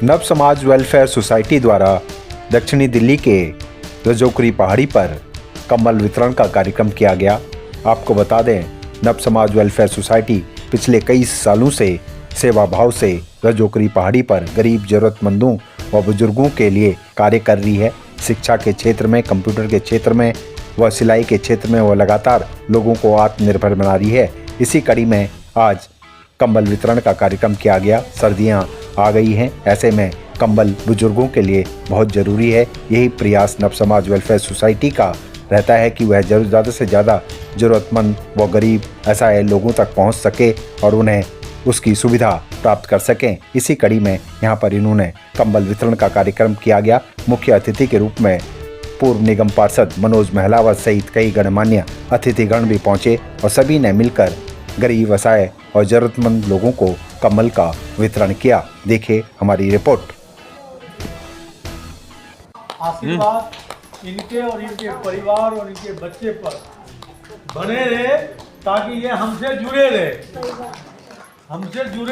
नव समाज welfare society द्वारा दक्षिणी दिल्ली के रजौकरी पहाड़ी पर कंबल वितरण का कार्यक्रम किया गया। आपको बता दें, नव समाज वेलफेयर सोसाइटी पिछले कई सालों से सेवा भाव से रजौकरी पहाड़ी पर गरीब जरूरतमंदों व बुजुर्गों के लिए कार्य कर रही है। शिक्षा के क्षेत्र में, कंप्यूटर के क्षेत्र में व सिलाई के क्षेत्र में वह लगातार लोगों को आत्मनिर्भर बना रही है। इसी कड़ी में आज कंबल वितरण का कार्यक्रम किया गया। सर्दियां आ गई हैं, ऐसे में कंबल बुजुर्गों के लिए बहुत ज़रूरी है। यही प्रयास नव समाज वेलफेयर सोसाइटी का रहता है कि वह ज़्यादा से ज़्यादा ज़रूरतमंद व गरीब ऐसा है लोगों तक पहुंच सके और उन्हें उसकी सुविधा प्राप्त कर सकें। इसी कड़ी में यहां पर इन्होंने कंबल वितरण का कार्यक्रम किया गया। मुख्य अतिथि के रूप में पूर्व निगम पार्षद मनोज महलावत सहित कई गणमान्य अतिथिगण भी पहुंचे और सभी ने मिलकर गरीब, असहाय और ज़रूरतमंद लोगों को कंबल का वितरण किया। देखिए हमारी रिपोर्ट। आशीर्वाद इनके और इनके परिवार और इनके बच्चे पर बने रहे, ताकि ये हमसे जुड़े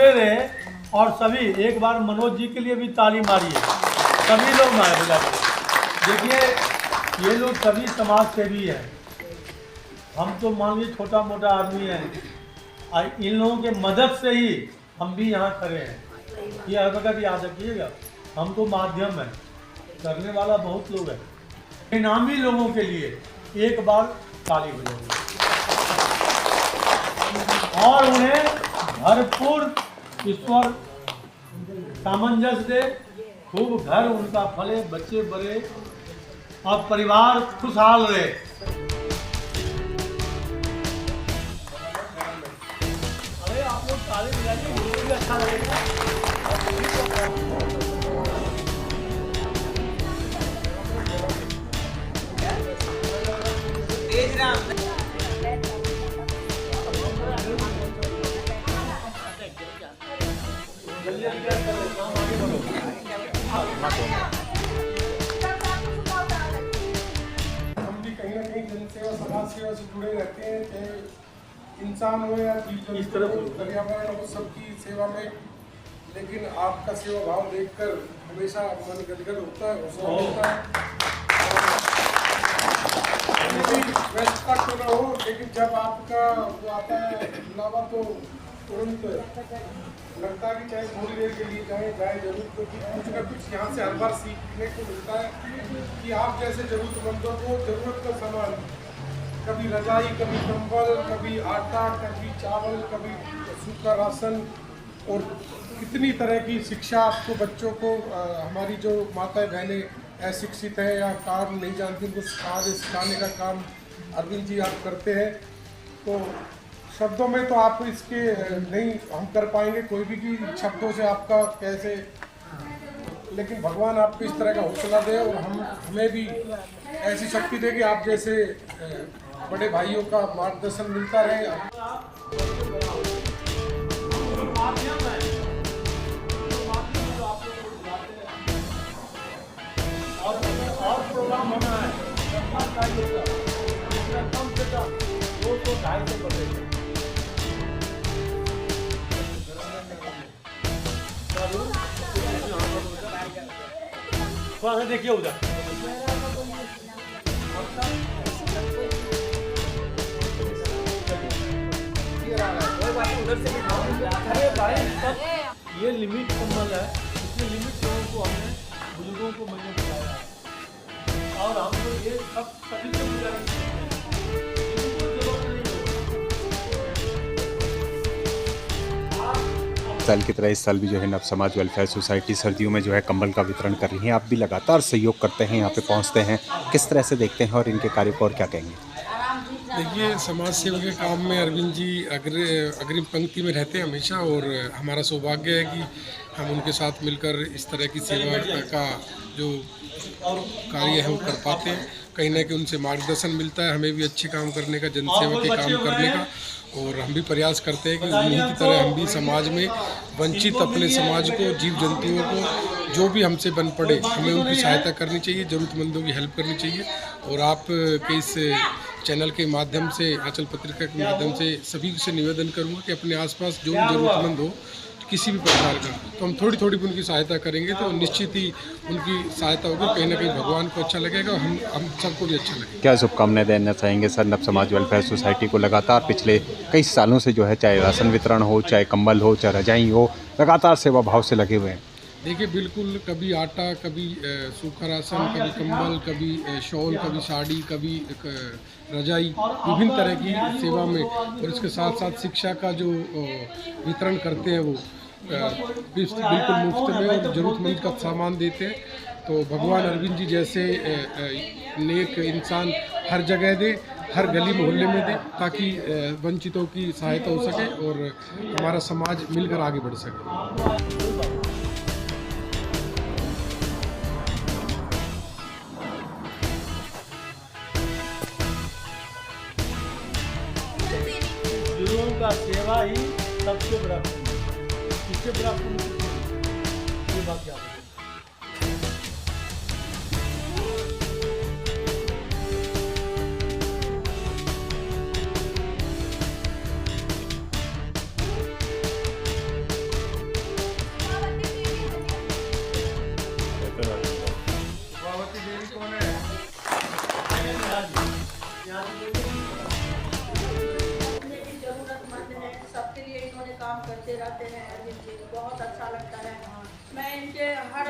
रहे। और सभी एक बार मनोज जी के लिए भी ताली मारिए। सभी लोग मारे बुला के। देखिए, ये लोग सभी समाज सेवी हैं। हम तो मान लीजिए छोटा मोटा आदमी है, इन लोगों के मदद से ही हम भी यहाँ खड़े हैं। ये हर वक्त याद रखिएगा, हम तो माध्यम है, करने वाला बहुत लोग है। इनामी लोगों के लिए एक बार ताली बजाइए और उन्हें भरपूर ईश्वर सामंजस्य दे, खूब घर उनका फले, बच्चे बड़े और परिवार खुशहाल रहे। अरे आप लोग ताली बजाइए, मुझे भी अच्छा लगेगा। हम भी कहीं ना कहीं जनसेवा, समाज सेवा से जुड़े रहते हैं, चाहे इंसान हो या जीव जंतु हो, पर्यावरण हो, सबकी सेवा में। लेकिन आपका सेवा भाव देखकर हमेशा मन गदगद होता है, हौसला मिलता है। व्यस्तता क्यों ना हो, लेकिन जब आपका वो आता है बुलावा तो तुरंत लगता है कि चाहे थोड़ी देर के लिए जाए जरूर, क्योंकि कुछ ना कुछ यहाँ से हर बार सीखने को मिलता है कि आप जैसे जरूरतमंदों को जरूरत का सामान, कभी रजाई, कभी कंबल, कभी आटा, कभी चावल, कभी सूखा राशन और कितनी तरह की शिक्षा आपको बच्चों को हमारी जो माताएं बहनें अशिक्षित हैं या काम नहीं जानती, उनको सिखाने का काम अरविंद जी आप करते हैं। तो शब्दों में तो आप इसके नहीं हम कर पाएंगे कोई भी कि शब्दों से आपका कैसे, लेकिन भगवान आपको इस तरह का हौसला दे और हमें भी ऐसी शक्ति दे कि आप जैसे बड़े भाइयों का मार्गदर्शन मिलता रहे। और प्रोग्राम होना है, कम से कम 200-250 बजे। थोड़ा सा देखिए उधर। अरे भाई, ये लिमिट कंबल है, इसमें लिमिट लोगों को हमने बुजुर्गों को मैंने बताया है। और हम लोग ये सब सभी को बुलाएंगे। साल की तरह इस साल भी जो है नव समाज वेलफेयर सोसाइटी सर्दियों में जो है कंबल का वितरण कर रही है। आप भी लगातार सहयोग करते हैं, यहाँ पे पहुँचते हैं, किस तरह से देखते हैं और इनके कार्य को और क्या कहेंगे? देखिए, समाज सेवा के काम में अरविंद जी अग्रिम पंक्ति में रहते हैं हमेशा, और हमारा सौभाग्य है कि हम उनके साथ मिलकर इस तरह की सेवा का जो कार्य है वो कर पाते हैं। कहीं ना कहीं उनसे मार्गदर्शन मिलता है, हमें भी अच्छे काम करने का, जनसेवा के काम करने का। और हम भी प्रयास करते हैं कि उन्हीं की तरह हम भी समाज में वंचित अपने समाज को, जीव जंतुओं को जो भी हमसे बन पड़े, हमें उनकी सहायता करनी चाहिए, ज़रूरतमंदों की हेल्प करनी चाहिए। और आप के इस चैनल के माध्यम से, आंचल पत्रिका के माध्यम से सभी से निवेदन करूँगा कि अपने आसपास जो भी ज़रूरतमंद हो किसी भी प्रकार का, तो हम थोड़ी थोड़ी भी उनकी सहायता करेंगे तो निश्चित ही उनकी सहायता होगी। कहीं ना कहीं भगवान को अच्छा लगेगा और हम सबको भी अच्छा लगेगा। क्या शुभकामनाएं देना चाहेंगे सर नव समाज वेलफेयर सोसाइटी को? लगातार पिछले कई सालों से जो है चाहे राशन वितरण हो, चाहे कंबल हो, चाहे रजाई हो, लगातार सेवा भाव से लगे हुए हैं। देखिए बिल्कुल, कभी आटा, कभी सूखा राशन, कभी कंबल, कभी शॉल, कभी साड़ी, कभी रजाई, विभिन्न तरह की सेवा में, और इसके साथ साथ शिक्षा का जो वितरण करते हैं वो बिल्कुल मुफ्त में और ज़रूरतमंद का सामान देते हैं। तो भगवान अरविंद जी जैसे नेक इंसान हर जगह दे, हर गली मोहल्ले में दे, ताकि वंचितों की सहायता हो सके और हमारा समाज मिलकर आगे बढ़ सके। बुजुर्गों का सेवा ही सबसे बड़ा पुण्य है। इससे बड़ा पुण्य ये बात याद रखें। सबके लिए इन्होंने काम करते रहते हैं। अरविंद जी बहुत अच्छा लगता है। मैं इनके हर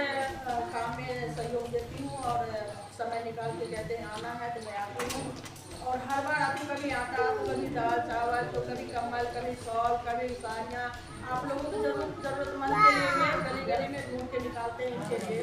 काम में सहयोग देती हूँ और समय निकाल के कहते हैं आना है तो मैं आती हूँ। और हर बार आती, कभी आटा तो कभी दाल चावल, तो कभी कम्बल, कभी शॉल, कभी साड़ियाँ। आप लोगों को जरूरतमंद के लिए गली गली में ढूंढ के निकालते हैं इनके लिए।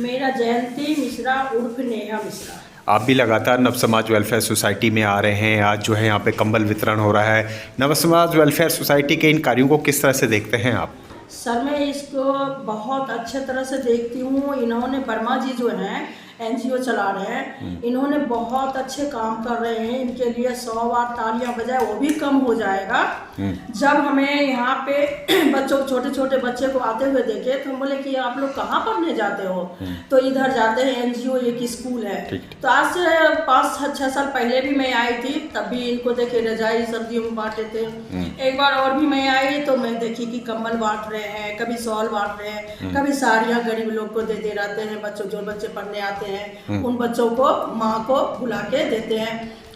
मेरा जयंती मिश्रा उर्फ नेहा मिश्रा। आप भी लगातार नव समाज वेलफेयर सोसाइटी में आ रहे हैं। आज जो है यहाँ पे कंबल वितरण हो रहा है। नव समाज वेलफेयर सोसाइटी के इन कार्यों को किस तरह से देखते हैं आप? सर मैं इसको बहुत अच्छे तरह से देखती हूँ। इन्होंने वर्मा जी जो हैं एनजीओ चला रहे हैं, इन्होंने बहुत अच्छे काम कर रहे हैं। इनके लिए 100 बार तालियां बजाए वो भी कम हो जाएगा। जब हमें यहाँ पे बच्चों, छोटे छोटे बच्चे को आते हुए देखे तो हम बोले कि आप लोग कहाँ पढ़ने जाते हो? तो इधर जाते हैं, एनजीओ एक स्कूल है। तो आज से 5-6 साल पहले भी मैं आई थी, तब भी इनको देखे रजाई सर्दियों में बांटे थे। एक बार और भी मैं आई तो मैं देखी कि कंबल बांट रहे हैं, कभी शॉल बांट रहे हैं, कभी साड़ियाँ गरीब लोग को दे रहते हैं। बच्चों, जो बच्चे पढ़ने आते हैं उन बच्चों को माँ को बुला के देते हैं।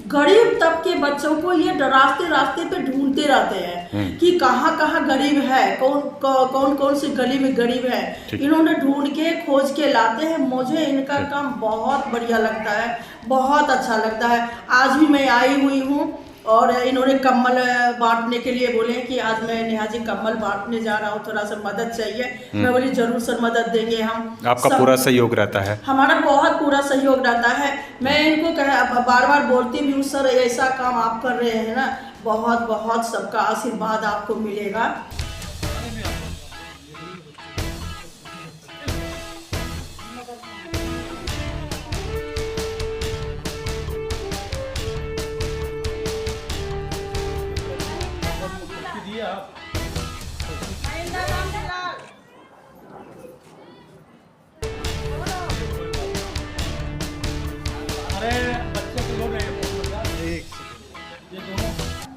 गरीब तबके बच्चों को ये रास्ते पे ढूंढते रहते हैं कि कहाँ कहाँ गरीब है, कौन सी गली में गरीब है। इन्होंने ढूंढ के खोज के लाते हैं। मुझे इनका काम बहुत बढ़िया लगता है, बहुत अच्छा लगता है। आज भी मैं आई हुई हूँ और इन्होंने कम्बल बांटने के लिए बोले कि आज मैं नेहा जी कम्बल बांटने जा रहा हूँ, थोड़ा सा मदद चाहिए। मैं बोली जरूर सर मदद देंगे हम। आपका पूरा सहयोग रहता है? हमारा बहुत पूरा सहयोग रहता है। मैं इनको बार बार बोलती भी हूँ सर ऐसा काम आप कर रहे हैं ना, बहुत बहुत सबका आशीर्वाद आपको मिलेगा।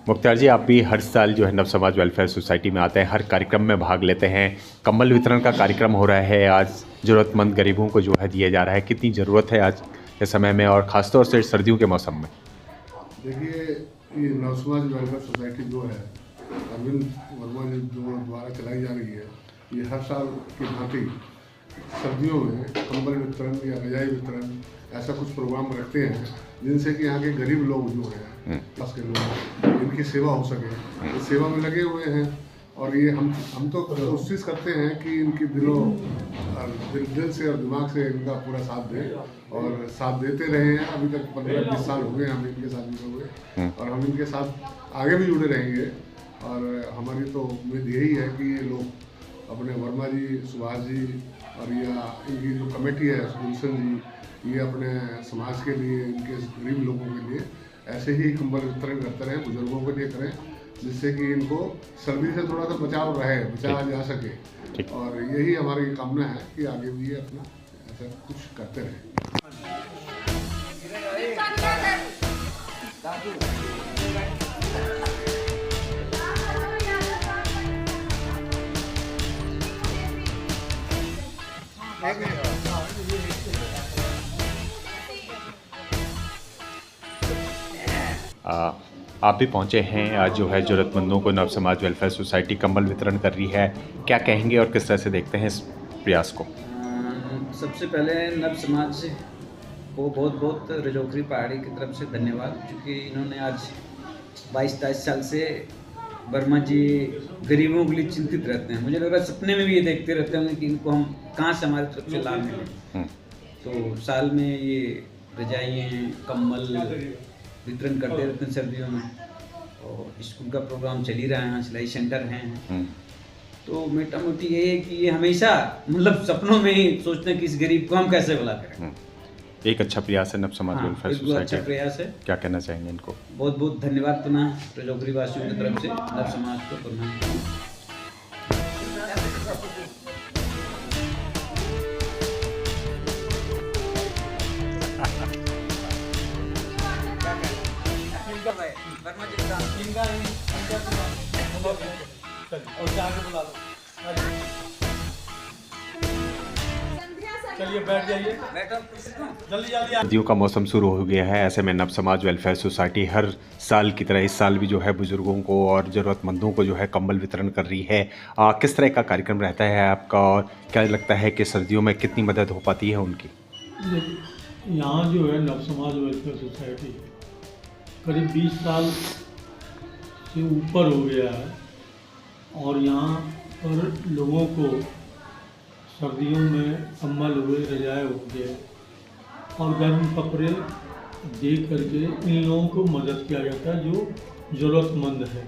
मुख्तार जी, आप भी हर साल जो है नव समाज वेलफेयर सोसाइटी में आते हैं, हर कार्यक्रम में भाग लेते हैं। कंबल वितरण का कार्यक्रम हो रहा है, आज ज़रूरतमंद गरीबों को जो है दिया जा रहा है। कितनी ज़रूरत है आज के समय में और ख़ासतौर से सर्दियों के मौसम में? देखिए, ये नव समाज वेलफेयर सोसाइटी जो है अरविंद वर्मा जी जो द्वारा चलाई जा रही है, ये हर साल की भांति सर्दियों में कंबल वितरण या रजाई वितरण ऐसा कुछ प्रोग्राम रखते हैं जिनसे कि यहाँ के गरीब लोग जो हैं पास के लोग इनकी सेवा हो सके। इस सेवा में लगे हुए हैं और ये हम तो कोशिश करते हैं कि इनकी दिल से और दिमाग से इनका पूरा साथ दें और साथ देते रहे हैं। अभी तक 15-20 साल हो गए हम इनके साथ जुड़े हुए और हम इनके साथ आगे भी जुड़े रहेंगे। और हमारी तो उम्मीद यही है कि ये लोग अपने वर्मा जी, सुभाष जी और या इनकी जो कमेटी है गुलशन जी, ये अपने समाज के लिए, इनके गरीब लोगों के लिए ऐसे ही कंबल वितरण करते रहें, बुजुर्गों के लिए करें, जिससे कि इनको सर्दी से थोड़ा सा बचाया जा सके। और यही हमारी कामना है कि आगे भी ये अपना ऐसा कुछ करते रहें। आप भी पहुंचे हैं आज जो है ज़रूरतमंदों को नव समाज वेलफेयर सोसाइटी कंबल वितरण कर रही है, क्या कहेंगे और किस तरह से देखते हैं इस प्रयास को? सबसे पहले नव समाज को बहुत बहुत रजौकरी पहाड़ी की तरफ से धन्यवाद, क्योंकि इन्होंने आज 22-23 साल से वर्मा जी गरीबों के लिए चिंतित रहते हैं। मुझे लग रहा है सपने में भी ये देखते रहते होंगे कि इनको हम कहाँ से हमारी तरफ से लाभ मिले। तो साल में ये रजाइयाँ कंबल वितरण करते रहते हैं सर्दियों में, और स्कूल का प्रोग्राम चल ही रहा है, सिलाई सेंटर हैं। तो मोटा मोटी ये है कि ये हमेशा मतलब सपनों में ही सोचते हैं कि इस गरीब को हम कैसे भला करें। एक अच्छा प्रयास है नव समाज वेलफेयर सोसाइटी, अच्छा प्रयास है। क्या कहना चाहेंगे इनको? बहुत बहुत धन्यवाद पुनः रजौकरी वासियों की तरफ से नव समाज को पुनः। चलिए बैठ जाइए, जल्दी जल्दी। सर्दियों का मौसम शुरू हो गया है, ऐसे में नव समाज वेलफेयर सोसाइटी हर साल की तरह इस साल भी जो है बुजुर्गों को और ज़रूरतमंदों को जो है कंबल वितरण कर रही है। किस तरह का कार्यक्रम रहता है आपका और क्या लगता है कि सर्दियों में कितनी मदद हो पाती है उनकी? यहाँ जो है नव समाज वेलफेयर सोसाइटी करीब 20 साल से ऊपर हो गया है, और यहाँ पर लोगों को सर्दियों में कंबल हुए, रजाए हो गए और गर्म कपड़े दे करके इन लोगों को मदद किया जाता है जो ज़रूरतमंद है।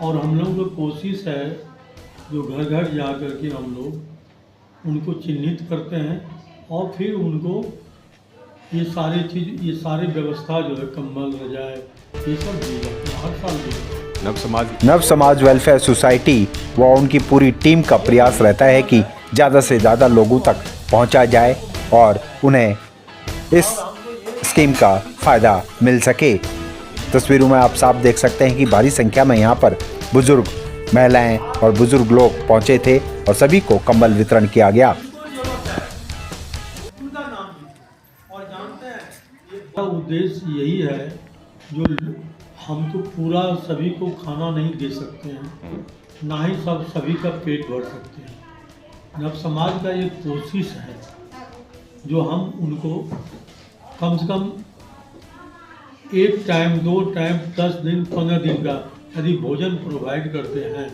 और हम लोगों की कोशिश है जो घर घर जा कर के हम लोग उनको चिन्हित करते हैं और फिर उनको ये सारी चीज़, ये सारी व्यवस्था जो है कंबल, रजाए, ये सब दी जाती है, हर साल दी जाती है। नव समाज वेलफेयर सोसाइटी व उनकी पूरी टीम का प्रयास रहता है कि ज़्यादा से ज़्यादा लोगों तक पहुंचा जाए और उन्हें इस स्कीम का फ़ायदा मिल सके। तस्वीरों में आप साफ देख सकते हैं कि भारी संख्या में यहाँ पर बुजुर्ग, महिलाएं और बुजुर्ग लोग पहुंचे थे और सभी को कंबल वितरण किया गया। उद्देश्य यही है, जो हम तो पूरा सभी को खाना नहीं दे सकते हैं, ना ही सभी का पेट भर सकते हैं। नव समाज का ये कोशिश है जो हम उनको कम से कम 1 टाइम, 2 टाइम, 10 दिन, 15 दिन का यदि भोजन प्रोवाइड करते हैं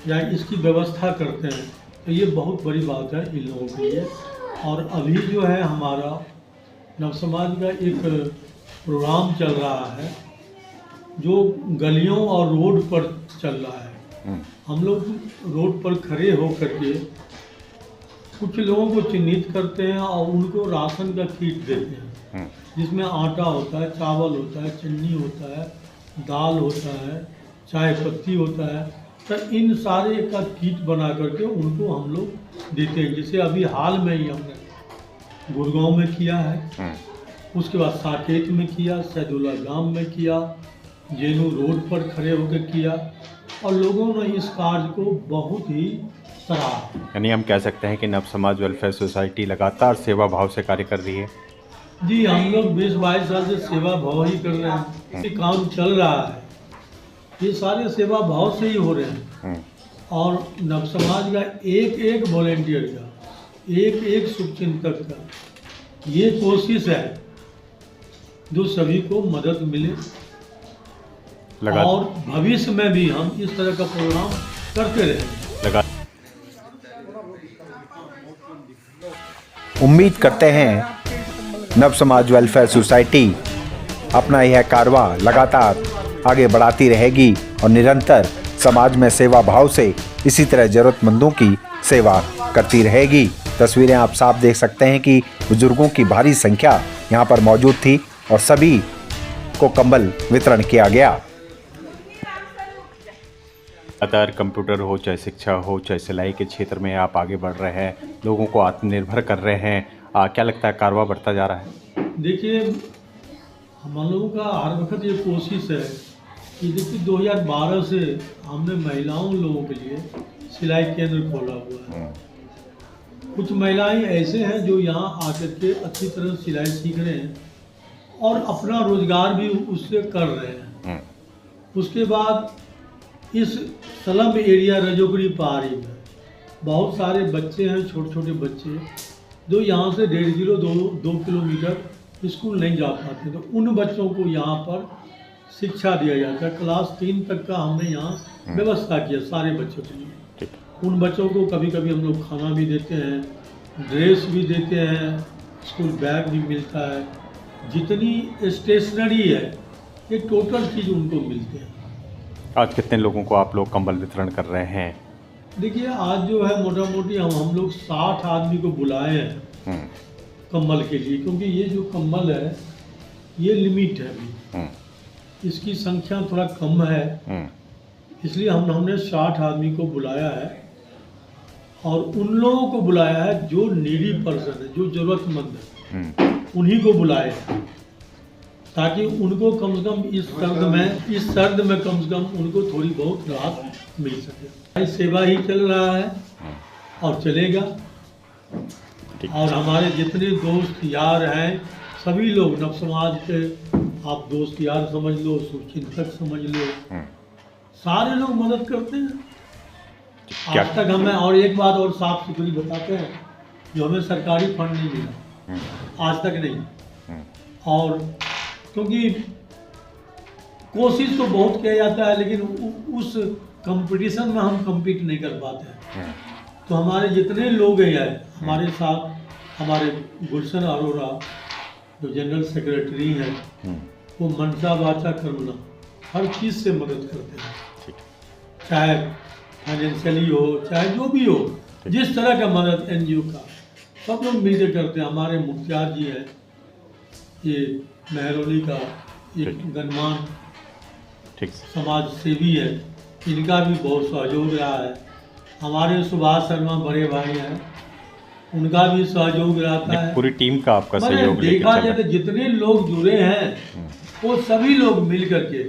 या इसकी व्यवस्था करते हैं तो ये बहुत बड़ी बात है इन लोगों के लिए। और अभी जो है हमारा नव समाज का एक प्रोग्राम चल रहा है जो गलियों और रोड पर चल रहा है। हम लोग रोड पर खड़े होकर के कुछ लोगों को चिन्हित करते हैं और उनको राशन का किट देते हैं, जिसमें आटा होता है, चावल होता है, चन्नी होता है, दाल होता है, चाय पत्ती होता है। तो इन सारे का किट बना करके उनको हम लोग देते हैं। जैसे अभी हाल में ही हमने गुड़गांव में किया है, उसके बाद साकेत में किया, सैदुल्ला गांव में किया, जेनू रोड पर खड़े होकर किया, और लोगों ने इस कार्य को बहुत ही सराहा। यानी हम कह सकते हैं कि नव समाज वेलफेयर सोसाइटी लगातार सेवा भाव से कार्य कर रही है। जी, हम लोग 20-22 साल से सेवा भाव ही कर रहे हैं। ये काम चल रहा है, ये सारे सेवा भाव से ही हो रहे हैं। और नव समाज का एक वॉलेंटियर का, एक शुभचिंतक का ये कोशिश है जो सभी को मदद मिले, और भविष्य में भी हम इस तरह का प्रोग्राम करते रहेंगे। उम्मीद करते हैं नव समाज वेलफेयर सोसाइटी अपना यह कारवां लगातार आगे बढ़ाती रहेगी और निरंतर समाज में सेवा भाव से इसी तरह ज़रूरतमंदों की सेवा करती रहेगी। तस्वीरें आप साफ देख सकते हैं कि बुजुर्गों की भारी संख्या यहाँ पर मौजूद थी और सभी को कंबल वितरण किया गया। लगातार कंप्यूटर हो, चाहे शिक्षा हो, चाहे सिलाई के क्षेत्र में आप आगे बढ़ रहे हैं, लोगों को आत्मनिर्भर कर रहे हैं। क्या लगता है कारवां बढ़ता जा रहा है? देखिए, हम लोगों का हर वक्त ये कोशिश है कि देखिए 2012 से हमने महिलाओं लोगों के लिए सिलाई केंद्र खोला हुआ है। कुछ महिलाएं ऐसे हैं जो यहाँ आकर के अच्छी तरह सिलाई सीख रहे हैं और अपना रोजगार भी उससे कर रहे हैं। उसके बाद इस स्लम एरिया रजोगरी पहाड़ी में बहुत सारे बच्चे हैं, छोटे छोटे बच्चे जो यहाँ से 1.5 किलोमीटर स्कूल नहीं जा पाते, तो उन बच्चों को यहाँ पर शिक्षा दिया जाता है। क्लास 3 तक का हमने यहाँ व्यवस्था किया सारे बच्चों के लिए। उन बच्चों को कभी कभी हम लोग खाना भी देते हैं, ड्रेस भी देते हैं, स्कूल बैग भी मिलता है, जितनी स्टेशनरी है ये टोटल चीज़ उनको मिलते हैं। आज कितने लोगों को आप लोग कंबल वितरण कर रहे हैं? देखिए आज जो है मोटा मोटी हम लोग 60 आदमी को बुलाए हैं कंबल के लिए, क्योंकि ये जो कंबल है ये लिमिट है अभी, इसकी संख्या थोड़ा कम है, इसलिए हमने 60 आदमी को बुलाया है और उन लोगों को बुलाया है जो नीडी पर्सन है, जो ज़रूरतमंद है, उन्हीं को बुलाए ताकि उनको कम से कम इस सर्द में कम से कम उनको थोड़ी बहुत राहत मिल सके। सेवा ही चल रहा है और चलेगा। और हमारे जितने दोस्त यार हैं सभी लोग नव समाज के, आप दोस्त यार समझ लो, शुभचिंतक समझ लो, सारे लोग मदद करते हैं। आज तक हमें, और एक बात और साफ सुथरी बताते हैं, जो हमें सरकारी फंड नहीं मिला आज तक नहीं। और क्योंकि कोशिश तो बहुत किया जाता है लेकिन उस कंपटीशन में हम compete नहीं कर पाते हैं। तो हमारे जितने लोग हैं हमारे साथ, हमारे गुलशन अरोड़ा जो जनरल सेक्रेटरी हैं, वो मनसा वाचा कर्मणा हर चीज़ से मदद करते हैं, चाहे फाइनेंशियली हो चाहे जो भी हो, जिस तरह का मदद NGO का सब लोग मिलकर करते हैं। हमारे मुखियार जी हैं, ये मेहरौली का एक गणमान्य समाज सेवी है, इनका भी बहुत सहयोग रहा है। हमारे सुभाष शर्मा बड़े भाई हैं, उनका भी सहयोग रहता है। पूरी टीम का आपका सहयोग देखा जाए तो जितने लोग जुड़े हैं वो सभी लोग मिल करके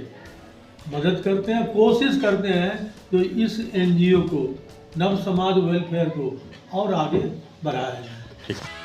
मदद करते हैं, कोशिश करते हैं तो इस NGO को, नव समाज वेलफेयर को और आगे बढ़ाया जाए। ठीक है।